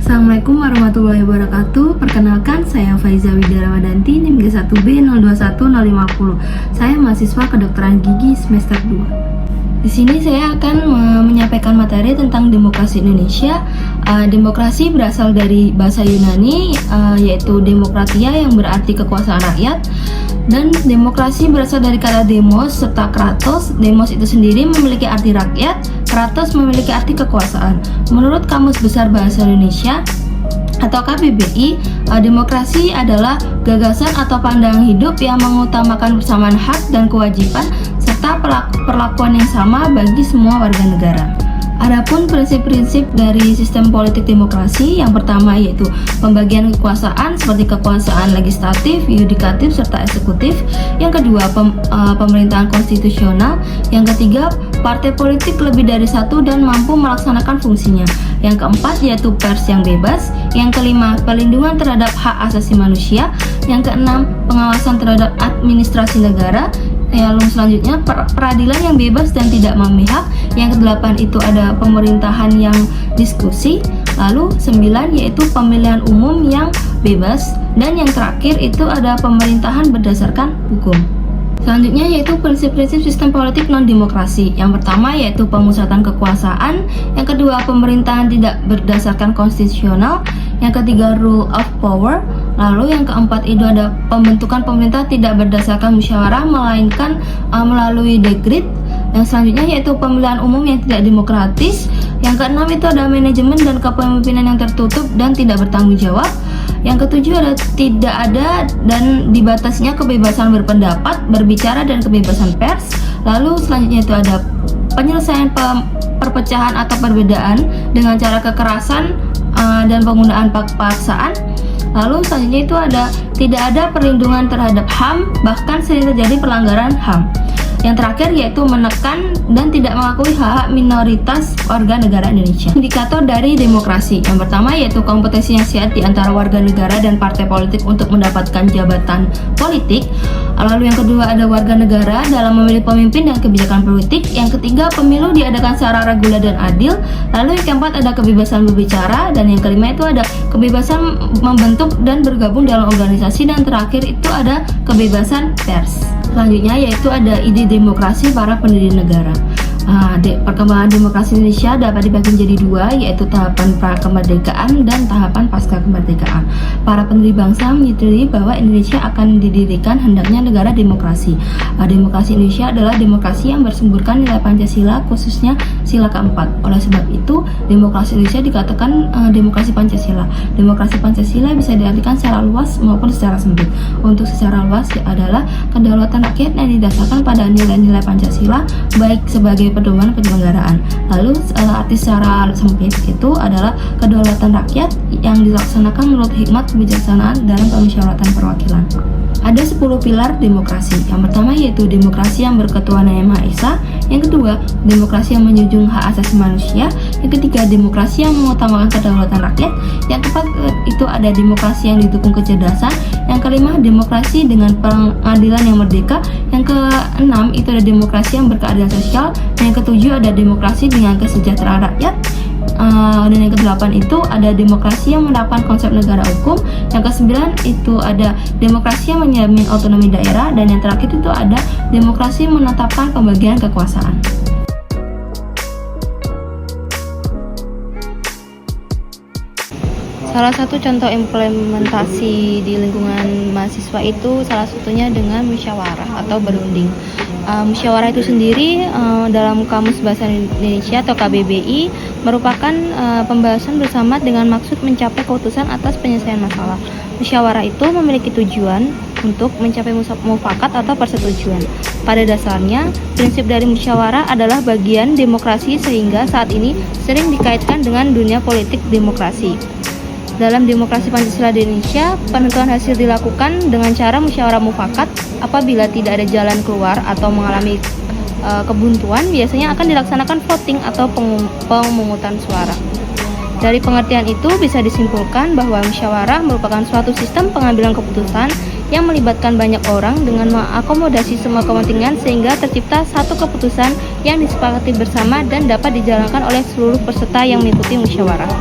Assalamualaikum warahmatullahi wabarakatuh. Perkenalkan, saya Faiza Widya Ramadanti, NIM G1B021050. Saya mahasiswa kedokteran gigi semester 2. Di sini saya akan menyampaikan materi tentang demokrasi Indonesia. Demokrasi berasal dari bahasa Yunani, yaitu demokratia yang berarti kekuasaan rakyat. Dan demokrasi berasal dari kata demos serta kratos. Demos itu sendiri memiliki arti rakyat, kratos memiliki arti kekuasaan. Menurut Kamus Besar Bahasa Indonesia atau KBBI, demokrasi adalah gagasan atau pandangan hidup yang mengutamakan persamaan hak dan kewajiban serta perlakuan yang sama bagi semua warga negara. Adapun prinsip-prinsip dari sistem politik demokrasi, yang pertama yaitu pembagian kekuasaan seperti kekuasaan legislatif, yudikatif, serta eksekutif. Yang kedua, pemerintahan konstitusional. Yang ketiga, partai politik lebih dari satu dan mampu melaksanakan fungsinya. Yang keempat yaitu pers yang bebas. Yang kelima, perlindungan terhadap hak asasi manusia. Yang keenam, pengawasan terhadap administrasi negara. Lalu selanjutnya peradilan yang bebas dan tidak memihak. Yang kedelapan itu ada pemerintahan yang diskusi. Lalu 9 yaitu pemilihan umum yang bebas. Dan yang terakhir itu ada pemerintahan berdasarkan hukum. Selanjutnya yaitu prinsip-prinsip sistem politik non-demokrasi. Yang pertama yaitu pemusatan kekuasaan. Yang kedua, pemerintahan tidak berdasarkan konstitusional. Yang ketiga, rule of power. Lalu yang keempat itu ada pembentukan pemerintah tidak berdasarkan musyawarah melainkan melalui dekret. Yang selanjutnya yaitu pemilihan umum yang tidak demokratis. Yang keenam itu ada manajemen dan kepemimpinan yang tertutup dan tidak bertanggung jawab. Yang ketujuh ada tidak ada dan dibatasnya kebebasan berpendapat, berbicara dan kebebasan pers. Lalu selanjutnya itu ada penyelesaian perpecahan atau perbedaan dengan cara kekerasan dan penggunaan paksaan. Lalu selanjutnya itu ada tidak ada perlindungan terhadap HAM, bahkan sering terjadi pelanggaran HAM. Yang terakhir yaitu menekan dan tidak mengakui hak minoritas warga negara Indonesia. Indikator dari demokrasi. Yang pertama yaitu kompetensi yang sehat di antara warga negara dan partai politik untuk mendapatkan jabatan politik. Lalu yang kedua ada warga negara dalam memilih pemimpin dan kebijakan politik. Yang ketiga, pemilu diadakan secara reguler dan adil. Lalu yang keempat ada kebebasan berbicara. Dan yang kelima itu ada kebebasan membentuk dan bergabung dalam organisasi. Dan terakhir itu ada kebebasan pers. Selanjutnya yaitu ada ide demokrasi para pendiri negara. Perkembangan demokrasi Indonesia dapat dibagi menjadi dua, yaitu tahapan prakemerdekaan dan tahapan pasca kemerdekaan. Para pendiri bangsa menyadari bahwa Indonesia akan didirikan hendaknya negara demokrasi. Demokrasi Indonesia adalah demokrasi yang bersumberkan nilai Pancasila, khususnya sila keempat. Oleh sebab itu, demokrasi Indonesia dikatakan demokrasi Pancasila. Demokrasi Pancasila bisa diartikan secara luas maupun secara sempit. Untuk secara luas adalah kedaulatan rakyat yang didasarkan pada nilai-nilai Pancasila, baik sebagai pedoman penyelenggaraan. Lalu arti secara sempit itu adalah kedaulatan rakyat yang dilaksanakan menurut hikmat kebijaksanaan dalam pemusyawaratan perwakilan. Ada 10 pilar demokrasi. Yang pertama yaitu demokrasi yang berketuhanan yang Maha Esa. Yang kedua, demokrasi yang menjunjung hak asasi manusia. Yang ketiga, demokrasi yang mengutamakan kedaulatan rakyat. Yang keempat itu ada demokrasi yang didukung kecerdasan. Yang kelima, demokrasi dengan pengadilan yang merdeka. Yang keenam itu ada demokrasi yang berkeadilan sosial. Dan yang ketujuh ada demokrasi dengan kesejahteraan rakyat. Dan yang kedelapan itu ada demokrasi yang menerapkan konsep negara hukum. Yang kesembilan itu ada demokrasi yang menjamin otonomi daerah. Dan yang terakhir itu ada demokrasi menetapkan pembagian kekuasaan. Salah satu contoh implementasi di lingkungan mahasiswa itu salah satunya dengan musyawarah atau berunding. Musyawarah itu sendiri dalam Kamus Bahasa Indonesia atau KBBI merupakan pembahasan bersama dengan maksud mencapai keputusan atas penyelesaian masalah. Musyawarah itu memiliki tujuan untuk mencapai mufakat atau persetujuan. Pada dasarnya, prinsip dari musyawarah adalah bagian demokrasi sehingga saat ini sering dikaitkan dengan dunia politik demokrasi. Dalam demokrasi Pancasila di Indonesia, penentuan hasil dilakukan dengan cara musyawarah mufakat. Apabila tidak ada jalan keluar atau mengalami kebuntuan, biasanya akan dilaksanakan voting atau pemungutan suara. Dari pengertian itu bisa disimpulkan bahwa musyawarah merupakan suatu sistem pengambilan keputusan yang melibatkan banyak orang dengan mengakomodasi semua kepentingan sehingga tercipta satu keputusan yang disepakati bersama dan dapat dijalankan oleh seluruh peserta yang mengikuti musyawarah.